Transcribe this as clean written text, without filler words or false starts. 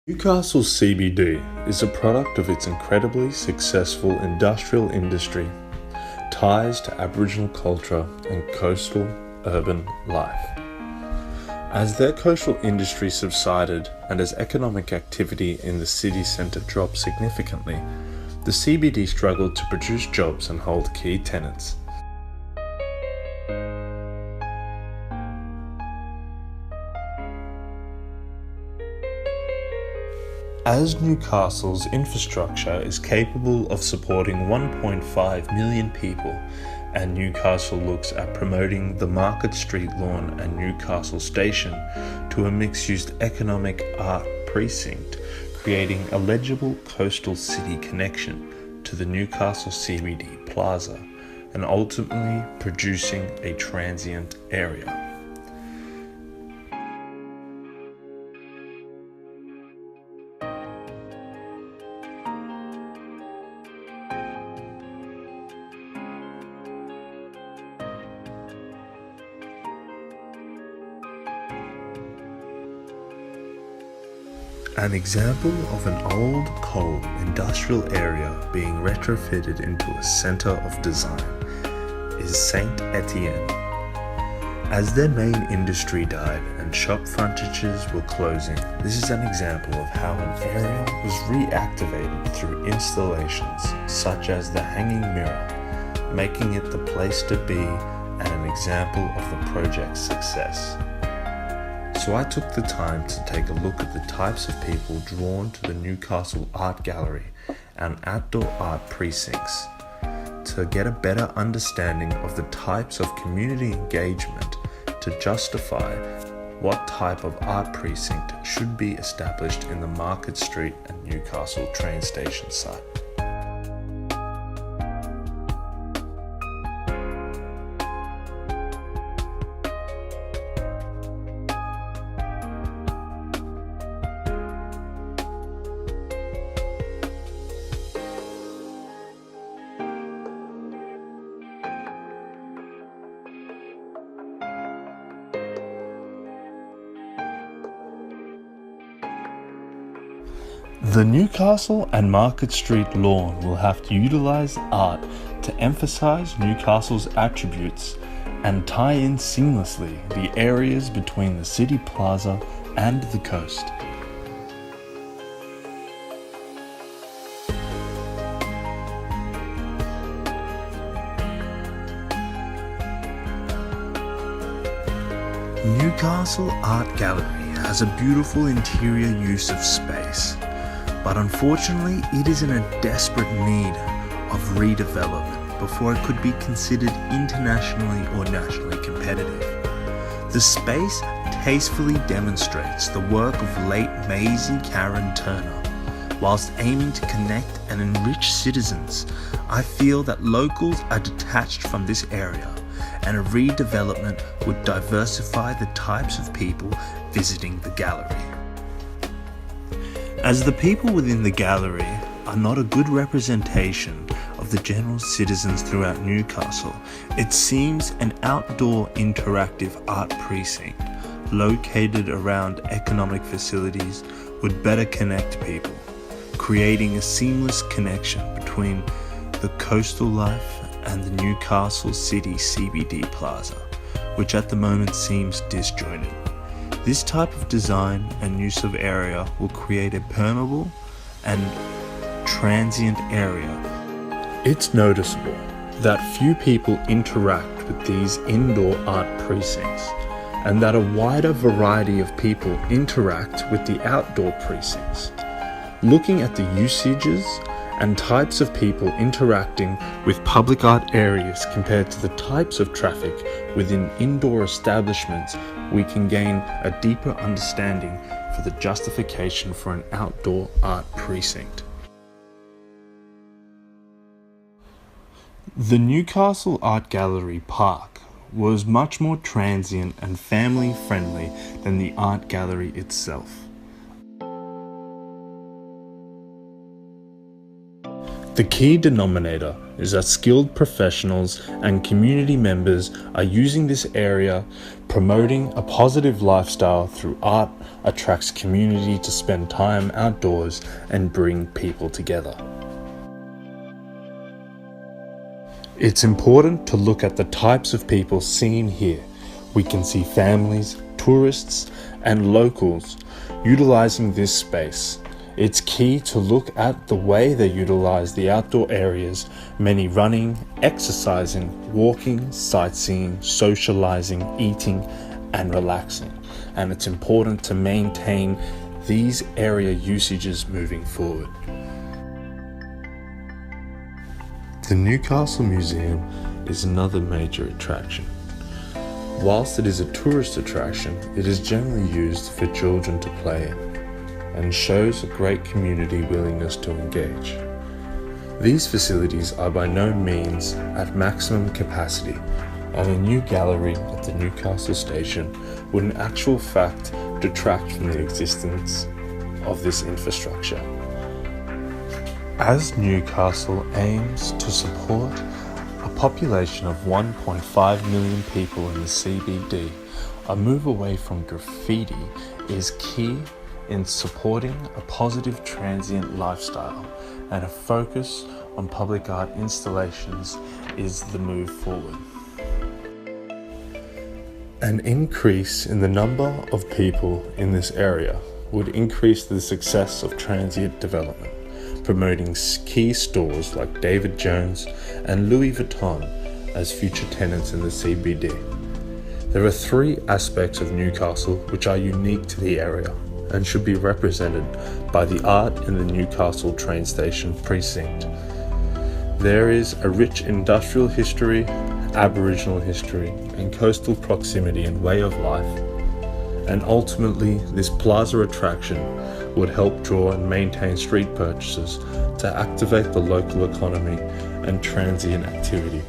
Newcastle CBD is a product of its incredibly successful industrial industry, ties to Aboriginal culture and coastal urban life. As their coastal industry subsided and as economic activity in the city centre dropped significantly, the CBD struggled to produce jobs and hold key tenants. As Newcastle's infrastructure is capable of supporting 1.5 million people, and Newcastle looks at promoting the Market Street Lawn and Newcastle Station to a mixed-use economic art precinct, creating a legible coastal city connection to the Newcastle CBD Plaza, and ultimately producing a transient area. An example of an old coal industrial area being retrofitted into a centre of design is Saint Etienne. As their main industry died and shop frontages were closing, this is an example of how an area was reactivated through installations such as the hanging mirror, making it the place to be and an example of the project's success. So I took the time to take a look at the types of people drawn to the Newcastle Art Gallery and outdoor art precincts to get a better understanding of the types of community engagement to justify what type of art precinct should be established in the Market Street and Newcastle train station site. The Newcastle and Market Street lawn will have to utilise art to emphasise Newcastle's attributes and tie in seamlessly the areas between the city plaza and the coast. Newcastle Art Gallery has a beautiful interior use of space, but unfortunately it is in a desperate need of redevelopment before it could be considered internationally or nationally competitive. The space tastefully demonstrates the work of late Maisie Karen Turner. Whilst aiming to connect and enrich citizens, I feel that locals are detached from this area, and a redevelopment would diversify the types of people visiting the gallery. As the people within the gallery are not a good representation of the general citizens throughout Newcastle, it seems an outdoor interactive art precinct located around economic facilities would better connect people, creating a seamless connection between the coastal life and the Newcastle City CBD Plaza, which at the moment seems disjointed. This type of design and use of area will create a permeable and transient area. It's noticeable that few people interact with these indoor art precincts, and that a wider variety of people interact with the outdoor precincts. Looking at the usages and types of people interacting with public art areas compared to the types of traffic within indoor establishments, we can gain a deeper understanding for the justification for an outdoor art precinct. The Newcastle Art Gallery Park was much more transient and family friendly than the art gallery itself. The key denominator is that skilled professionals and community members are using this area, promoting a positive lifestyle through art attracts community to spend time outdoors and bring people together. It's important to look at the types of people seen here. We can see families, tourists, and locals utilizing this space. It's key to look at the way they utilize the outdoor areas, many running, exercising, walking, sightseeing, socializing, eating, and relaxing. And it's important to maintain these area usages moving forward. The Newcastle Museum is another major attraction. Whilst it is a tourist attraction, it is generally used for children to play in and shows a great community willingness to engage. These facilities are by no means at maximum capacity, and a new gallery at the Newcastle station would in actual fact detract from the existence of this infrastructure. As Newcastle aims to support a population of 1.5 million people in the CBD, a move away from graffiti is key in supporting a positive transient lifestyle, and a focus on public art installations is the move forward. An increase in the number of people in this area would increase the success of transient development, promoting key stores like David Jones and Louis Vuitton as future tenants in the CBD. There are three aspects of Newcastle which are unique to the area and should be represented by the art in the Newcastle train station precinct. There is a rich industrial history, Aboriginal history, and coastal proximity and way of life. And ultimately, this plaza attraction would help draw and maintain street purchases to activate the local economy and transient activity.